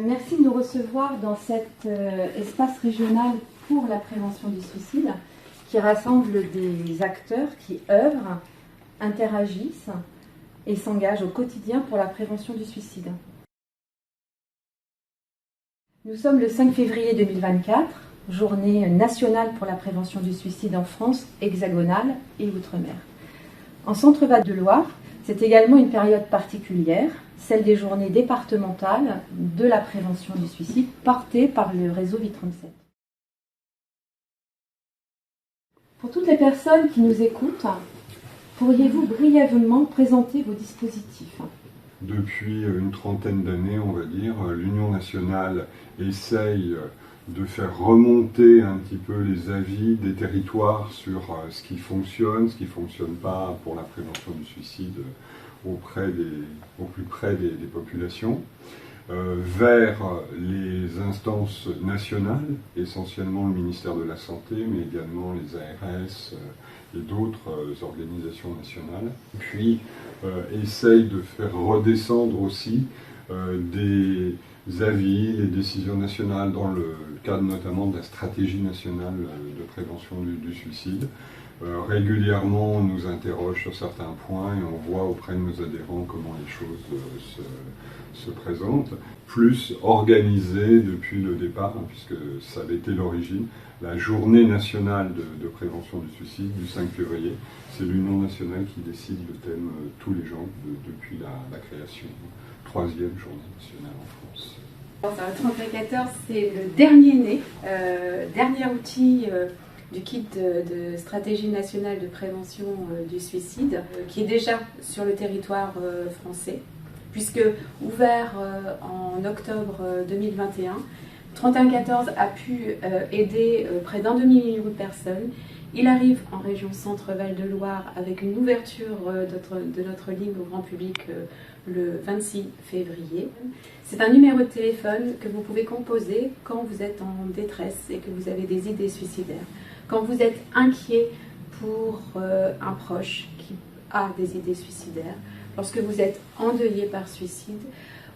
Merci de nous recevoir dans cet espace régional pour la prévention du suicide qui rassemble des acteurs qui œuvrent, interagissent et s'engagent au quotidien pour la prévention du suicide. Nous sommes le 5 février 2024, journée nationale pour la prévention du suicide en France, hexagonale et outre-mer. En Centre-Val de Loire, c'est également une période particulière, celle des journées départementales de la prévention du suicide portée par le réseau Vie37. Pour toutes les personnes qui nous écoutent, pourriez-vous brièvement présenter vos dispositifs ? Depuis une trentaine d'années, on va dire, l'Union nationale essaye de faire remonter un petit peu les avis des territoires sur ce qui fonctionne, ce qui ne fonctionne pas pour la prévention du suicide au plus près des populations, vers les instances nationales, essentiellement le ministère de la Santé, mais également les ARS et d'autres organisations nationales, puis essaye de faire redescendre aussi des avis, les décisions nationales dans le cadre notamment de la stratégie nationale de prévention du suicide. Régulièrement, on nous interroge sur certains points et on voit auprès de nos adhérents comment les choses se présentent. Plus organisé depuis le départ, puisque ça avait été l'origine, la journée nationale de prévention du suicide du 5 février. C'est l'Union nationale qui décide le thème tous les gens depuis la création. 3e journée nationale en France. Alors, 3014, c'est le dernier né, dernier outil du kit de stratégie nationale de prévention du suicide, qui est déjà sur le territoire français, puisque ouvert en octobre 2021, 3114 a pu aider près d'un demi-million de personnes. Il arrive en région Centre-Val de Loire avec une ouverture de notre ligne au grand public le 26 février. C'est un numéro de téléphone que vous pouvez composer quand vous êtes en détresse et que vous avez des idées suicidaires. Quand vous êtes inquiet pour un proche qui a des idées suicidaires, lorsque vous êtes endeuillé par suicide,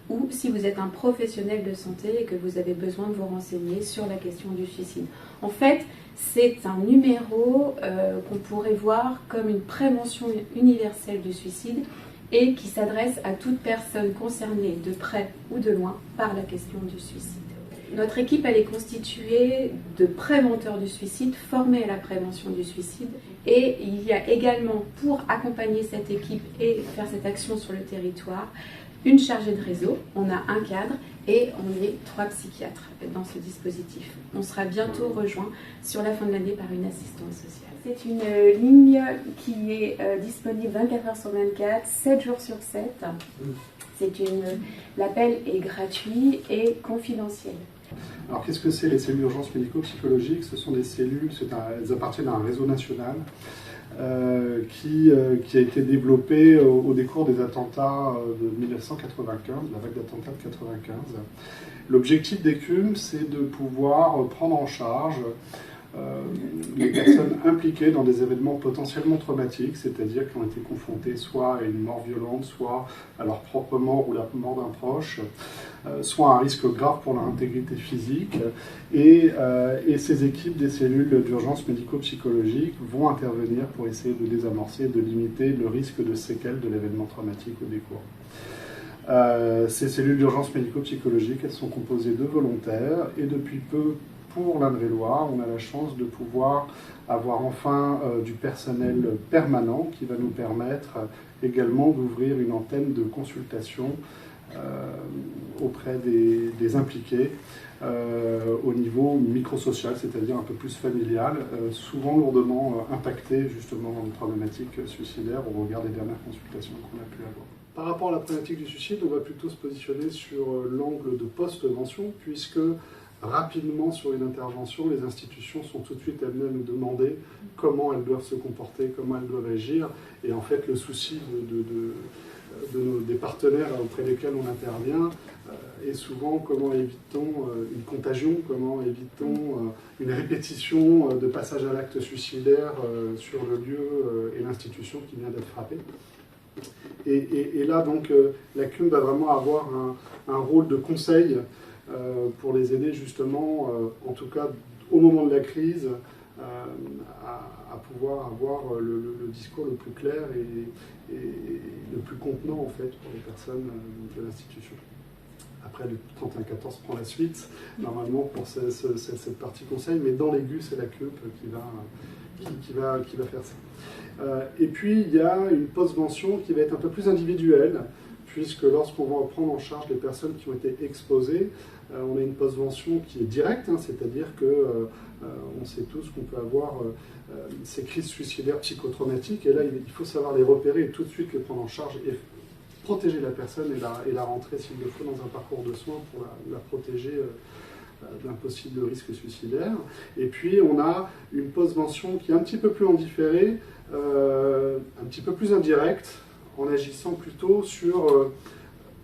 ou si vous êtes un professionnel de santé et que vous avez besoin de vous renseigner sur la question du suicide. En fait, c'est un numéro qu'on pourrait voir comme une prévention universelle du suicide et qui s'adresse à toute personne concernée de près ou de loin par la question du suicide. Notre équipe, elle est constituée de préventeurs du suicide formés à la prévention du suicide, et il y a également, pour accompagner cette équipe et faire cette action sur le territoire, une chargée de réseau, on a un cadre et on est 3 psychiatres dans ce dispositif. On sera bientôt rejoint sur la fin de l'année par une assistante sociale. C'est une ligne qui est disponible 24 heures sur 24, 7 jours sur 7. L'appel est gratuit et confidentiel. Alors qu'est-ce que c'est les cellules d'urgence médico-psychologique? Ce sont des cellules, elles appartiennent à un réseau national qui a été développé au décours des attentats de 1995, la vague d'attentats de 1995. L'objectif des CUM, c'est de pouvoir prendre en charge les personnes impliquées dans des événements potentiellement traumatiques, c'est-à-dire qui ont été confrontées soit à une mort violente, soit à leur propre mort ou la mort d'un proche, soit à un risque grave pour leur intégrité physique. Et ces équipes des cellules d'urgence médico-psychologique vont intervenir pour essayer de désamorcer et de limiter le risque de séquelles de l'événement traumatique au décours. Ces cellules d'urgence médico-psychologique, elles sont composées de volontaires et depuis peu, pour l'Indre-et-Loire, on a la chance de pouvoir avoir enfin du personnel permanent qui va nous permettre également d'ouvrir une antenne de consultation auprès des impliqués au niveau microsocial, c'est-à-dire un peu plus familial, souvent lourdement impactés justement dans les problématiques suicidaires au regard des dernières consultations qu'on a pu avoir. Par rapport à la problématique du suicide, on va plutôt se positionner sur l'angle de post-vention, puisque rapidement sur une intervention, les institutions sont tout de suite amenées à nous demander comment elles doivent se comporter, comment elles doivent agir. Et en fait, le souci des partenaires auprès desquels on intervient est souvent comment évite-t-on une contagion, comment évite-t-on une répétition de passage à l'acte suicidaire sur le lieu et l'institution qui vient d'être frappée. Et là, donc, la CUM va vraiment avoir un rôle de conseil pour les aider justement, en tout cas au moment de la crise, à pouvoir avoir le discours le plus clair et le plus contenant en fait pour les personnes de l'institution. Après, le 31-14 prend la suite, normalement, pour cette partie conseil, mais dans l'aigu, c'est la CUP qui va faire ça. Et puis, il y a une post-vention qui va être un peu plus individuelle, puisque lorsqu'on va prendre en charge les personnes qui ont été exposées, on a une post-vention qui est directe, hein, c'est-à-dire que on sait tous qu'on peut avoir ces crises suicidaires psychotraumatiques, et là, il faut savoir les repérer et tout de suite les prendre en charge et protéger la personne et la rentrer, s'il le faut, dans un parcours de soins pour la protéger d'un possible risque suicidaire. Et puis, on a une post-vention qui est un petit peu plus en différé, un petit peu plus indirecte, en agissant plutôt sur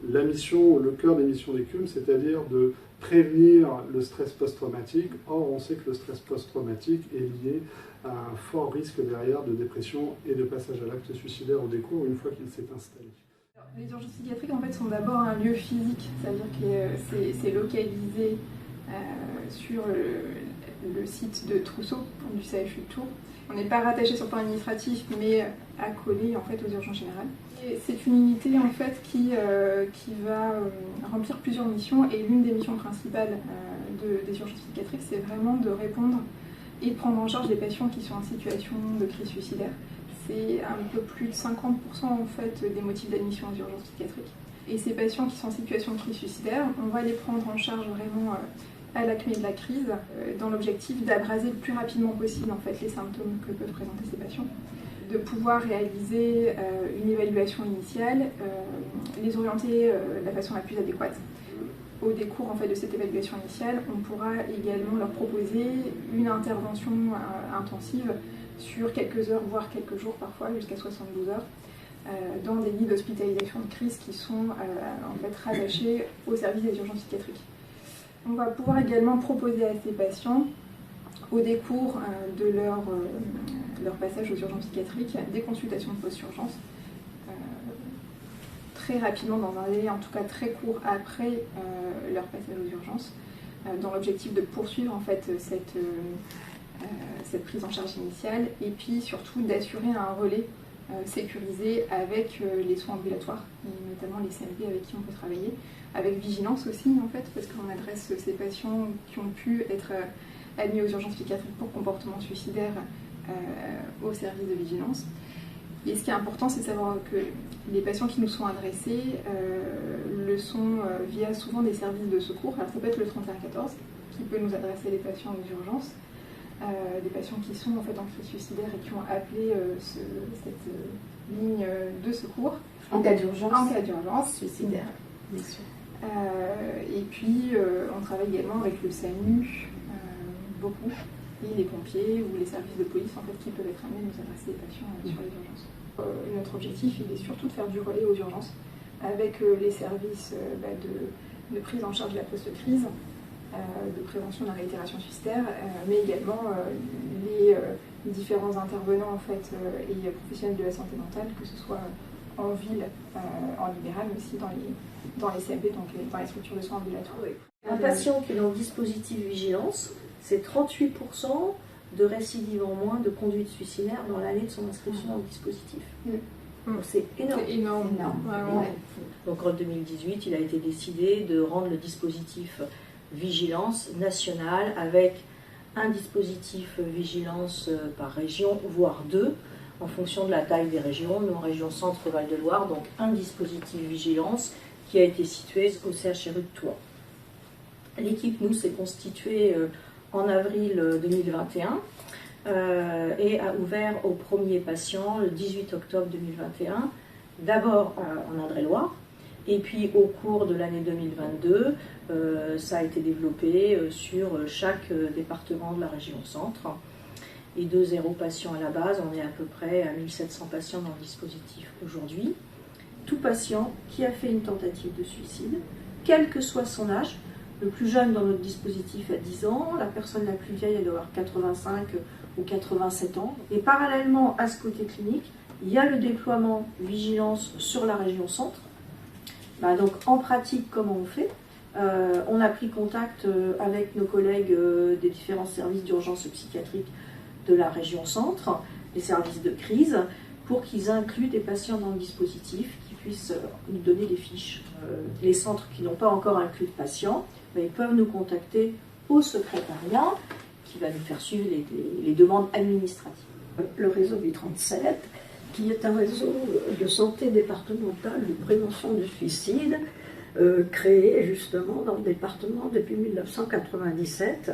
la mission, le cœur des missions des CUM, c'est-à-dire de prévenir le stress post-traumatique. Or, on sait que le stress post-traumatique est lié à un fort risque derrière de dépression et de passage à l'acte suicidaire au décours une fois qu'il s'est installé. Les urgences psychiatriques en fait sont d'abord un lieu physique, c'est-à-dire que c'est localisé sur le site de Trousseau, du CHU de Tours. On n'est pas rattaché sur le plan administratif, mais accolé en fait aux urgences générales. C'est une unité en fait qui va remplir plusieurs missions, et l'une des missions principales des urgences psychiatriques, c'est vraiment de répondre et de prendre en charge les patients qui sont en situation de crise suicidaire. C'est un peu plus de 50% en fait des motifs d'admission aux urgences psychiatriques. Et ces patients qui sont en situation de crise suicidaire, on va les prendre en charge vraiment à l'acmé de la crise, dans l'objectif d'abraser le plus rapidement possible en fait les symptômes que peuvent présenter ces patients, de pouvoir réaliser une évaluation initiale, les orienter de la façon la plus adéquate. Au décours en fait, de cette évaluation initiale, on pourra également leur proposer une intervention intensive sur quelques heures, voire quelques jours parfois, jusqu'à 72 heures, dans des lits d'hospitalisation de crise qui sont en fait rattachés au service des urgences psychiatriques. On va pouvoir également proposer à ces patients, au décours de leur passage aux urgences psychiatriques, des consultations de post-urgence, très rapidement, dans un délai en tout cas très court après leur passage aux urgences, dans l'objectif de poursuivre en fait cette prise en charge initiale, et puis surtout d'assurer un relais sécurisé avec les soins ambulatoires, et notamment les CMP avec qui on peut travailler, avec vigilance aussi en fait, parce qu'on adresse ces patients qui ont pu être admis aux urgences psychiatriques pour comportement suicidaire au service de vigilance. Et ce qui est important, c'est de savoir que les patients qui nous sont adressés le sont via souvent des services de secours. Alors ça peut être le 31-14 qui peut nous adresser les patients aux urgences, des patients qui sont en fait en crise suicidaire et qui ont appelé cette ligne de secours. En cas d'urgence. En cas d'urgence. Suicidaire, bien sûr. Et puis on travaille également avec le SAMU, beaucoup, et les pompiers ou les services de police en fait, qui peuvent être amenés à nous adresser des patients sur les urgences. Notre objectif, il est surtout de faire du relais aux urgences avec les services de prise en charge de la post-crise, de prévention de la réitération suicidaire, mais également les différents intervenants en fait, et professionnels de la santé mentale, que ce soit en ville, en libéral, mais aussi dans les CMP, donc dans les structures de soins ambulatoires. Un patient qui est dans le dispositif vigilance, c'est 38% de récidive en moins de conduite suicidaire dans l'année de son inscription dans le dispositif. Donc c'est énorme. C'est énorme. Ouais. Donc en 2018, il a été décidé de rendre le dispositif vigilance national avec un dispositif vigilance par région, voire deux, en fonction de la taille des régions. Nous, en région Centre-Val de Loire, donc un dispositif vigilance qui a été situé au CHRU de Tours. L'équipe, nous, s'est constituée en avril 2021 et a ouvert aux premiers patients le 18 octobre 2021, d'abord en Indre-et-Loire, et puis au cours de l'année 2022, ça a été développé sur chaque département de la région Centre. Et de 0 patients à la base, on est à peu près à 1700 patients dans le dispositif aujourd'hui. Tout patient qui a fait une tentative de suicide, quel que soit son âge, le plus jeune dans notre dispositif a 10 ans, la personne la plus vieille elle doit avoir 85 ou 87 ans. Et parallèlement à ce côté clinique, il y a le déploiement vigilance sur la région centre. Donc en pratique, comment on fait? On a pris contact avec nos collègues des différents services d'urgence psychiatrique de la région centre, les services de crise, pour qu'ils incluent des patients dans le dispositif, qui puissent nous donner des fiches. Les centres qui n'ont pas encore inclus de patients, ils peuvent nous contacter au secrétariat, qui va nous faire suivre les demandes administratives. Le réseau V37, qui est un réseau de santé départementale de prévention du suicide, créé justement dans le département depuis 1997.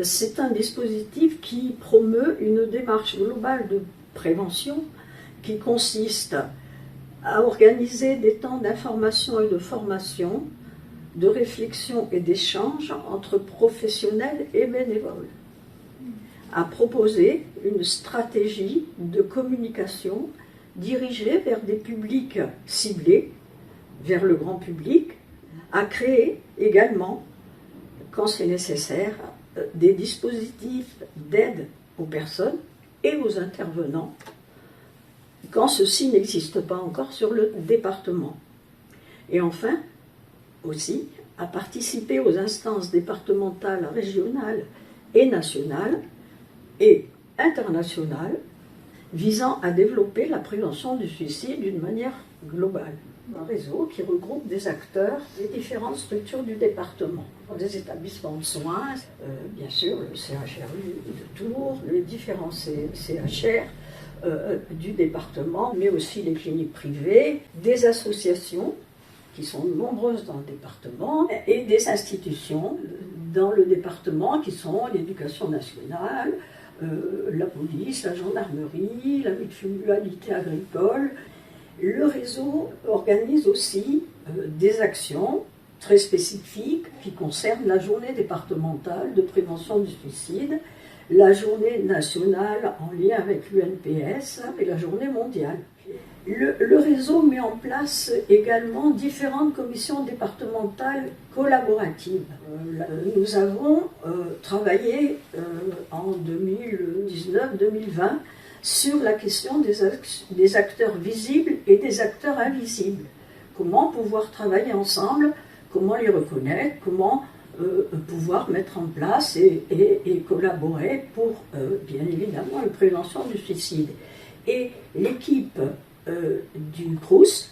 C'est un dispositif qui promeut une démarche globale de prévention qui consiste à organiser des temps d'information et de formation, de réflexion et d'échange entre professionnels et bénévoles, à proposer une stratégie de communication dirigée vers des publics ciblés, vers le grand public, à créer également, quand c'est nécessaire, des dispositifs d'aide aux personnes et aux intervenants, quand ceci n'existe pas encore sur le département. Et enfin, aussi, à participer aux instances départementales, régionales et nationales et internationales visant à développer la prévention du suicide d'une manière globale. Un réseau qui regroupe des acteurs des différentes structures du département, des établissements de soins, bien sûr le CHRU de Tours, les différents CHR du département, mais aussi les cliniques privées, des associations qui sont nombreuses dans le département, et des institutions dans le département qui sont l'éducation nationale, la police, la gendarmerie, la mutualité agricole. Le réseau organise aussi des actions très spécifiques qui concernent la journée départementale de prévention du suicide, la journée nationale en lien avec l'UNPS et la journée mondiale. Le réseau met en place également différentes commissions départementales collaboratives. Nous avons travaillé en 2019-2020 sur la question des acteurs visibles et des acteurs invisibles. Comment pouvoir travailler ensemble, comment les reconnaître, comment pouvoir mettre en place et collaborer pour, bien évidemment, une prévention du suicide. Et l'équipe du CROUS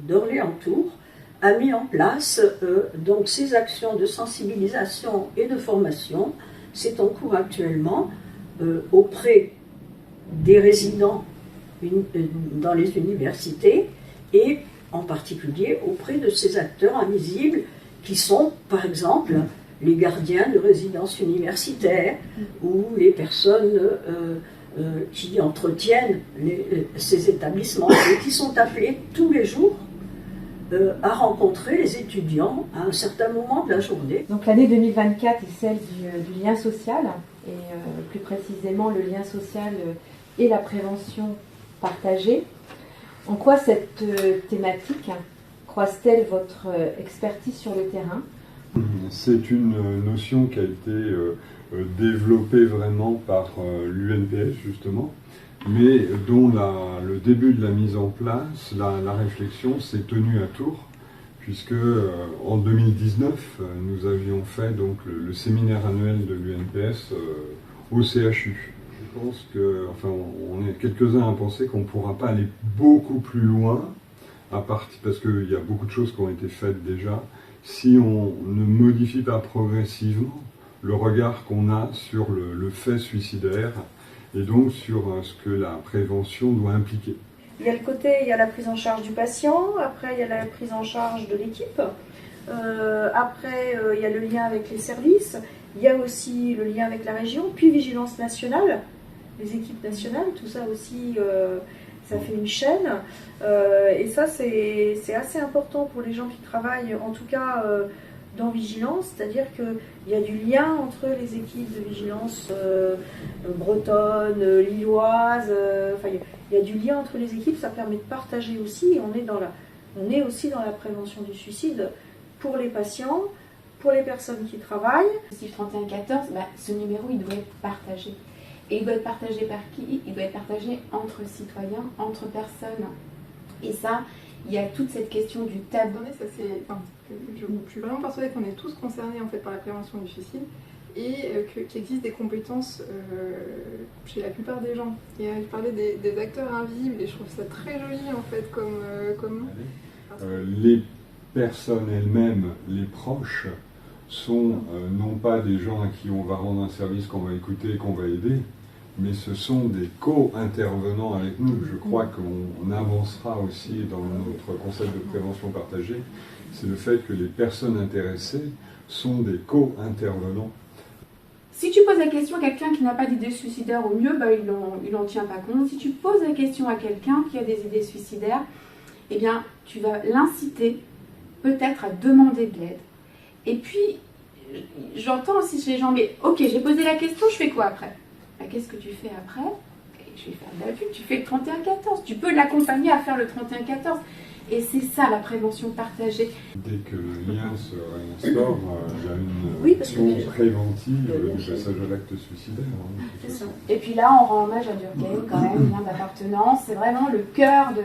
d'Orléans-Tours a mis en place donc ces actions de sensibilisation et de formation. C'est en cours actuellement auprès des résidents dans les universités et en particulier auprès de ces acteurs invisibles qui sont, par exemple, les gardiens de résidences universitaires ou les personnes qui entretiennent ces établissements et qui sont appelés tous les jours à rencontrer les étudiants à un certain moment de la journée. Donc l'année 2024 est celle du lien social, et plus précisément le lien social et la prévention partagée. En quoi cette thématique croise-t-elle votre expertise sur le terrain? C'est une notion qui a été développée vraiment par l'UNPS justement, mais dont le début de la mise en place, la réflexion s'est tenue à Tours, puisque en 2019, nous avions fait donc le séminaire annuel de l'UNPS au CHU. Je pense que, on est quelques-uns à penser qu'on ne pourra pas aller beaucoup plus loin, parce qu'il y a beaucoup de choses qui ont été faites déjà, si on ne modifie pas progressivement le regard qu'on a sur le fait suicidaire et donc sur ce que la prévention doit impliquer. Il y a il y a la prise en charge du patient, après il y a la prise en charge de l'équipe, après il y a le lien avec les services, il y a aussi le lien avec la région, puis vigilance nationale, les équipes nationales, tout ça aussi, ça fait une chaîne. Et ça, c'est assez important pour les gens qui travaillent, en tout cas dans vigilance, c'est-à-dire qu'il y a du lien entre les équipes de vigilance bretonnes, lilloises, il y a du lien entre les équipes, ça permet de partager aussi, et on est aussi dans la prévention du suicide pour les patients, pour les personnes qui travaillent. Le 3114, ce numéro, il doit être partagé. Et il doit être partagé par qui? Il doit être partagé entre citoyens, entre personnes. Et ça, il y a toute cette question du tabou. Ça, je suis vraiment persuadée qu'on est tous concernés en fait, par la prévention du suicide et qu'il existe des compétences chez la plupart des gens. Et je parlais des acteurs invisibles et je trouve ça très joli en fait comme... Les personnes elles-mêmes, les proches, sont non pas des gens à qui on va rendre un service, qu'on va écouter et qu'on va aider, mais ce sont des co-intervenants avec nous. Je crois qu'on avancera aussi dans notre concept de prévention partagée. C'est le fait que les personnes intéressées sont des co-intervenants. Si tu poses la question à quelqu'un qui n'a pas d'idées suicidaires, au mieux, il n'en tient pas compte. Si tu poses la question à quelqu'un qui a des idées suicidaires, eh bien, tu vas l'inciter peut-être à demander de l'aide. Et puis, j'entends aussi chez les gens, mais ok, j'ai posé la question, je fais quoi après? Qu'est-ce que tu fais après? Je vais faire de la pub, tu fais le 31-14. Tu peux l'accompagner à faire le 31-14. Et c'est ça la prévention partagée. Dès que le lien se réinstaure, il y a une Oui, parce que action préventive du passage à l'acte suicidaire. C'est ça. Et puis là, on rend hommage à Durkheim quand même, lien d'appartenance. C'est vraiment le cœur de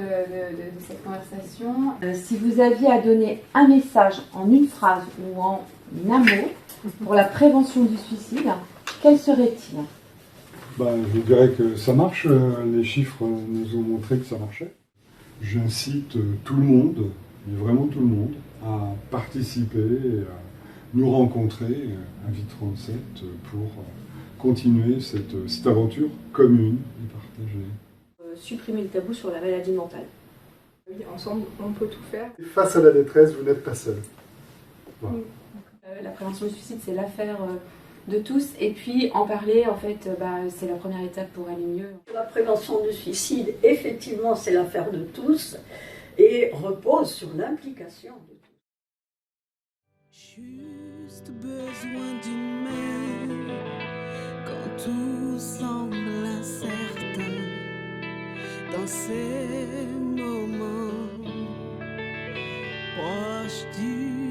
cette conversation. Si vous aviez à donner un message en une phrase ou en un mot pour la prévention du suicide, quel serait-il? Je dirais que ça marche, les chiffres nous ont montré que ça marchait. J'incite tout le monde, mais vraiment tout le monde, à participer, à nous rencontrer à Vite37 pour continuer cette aventure commune et partagée. Supprimer le tabou sur la maladie mentale. Oui, ensemble, on peut tout faire. Face à la détresse, vous n'êtes pas seul. Voilà. La prévention du suicide, c'est l'affaire de tous. Et puis, en parler, en fait, c'est la première étape pour aller mieux. La prévention du suicide, effectivement, c'est l'affaire de tous et repose sur l'implication de tous. Juste besoin d'une main quand tout semble incertain dans ces moments proches du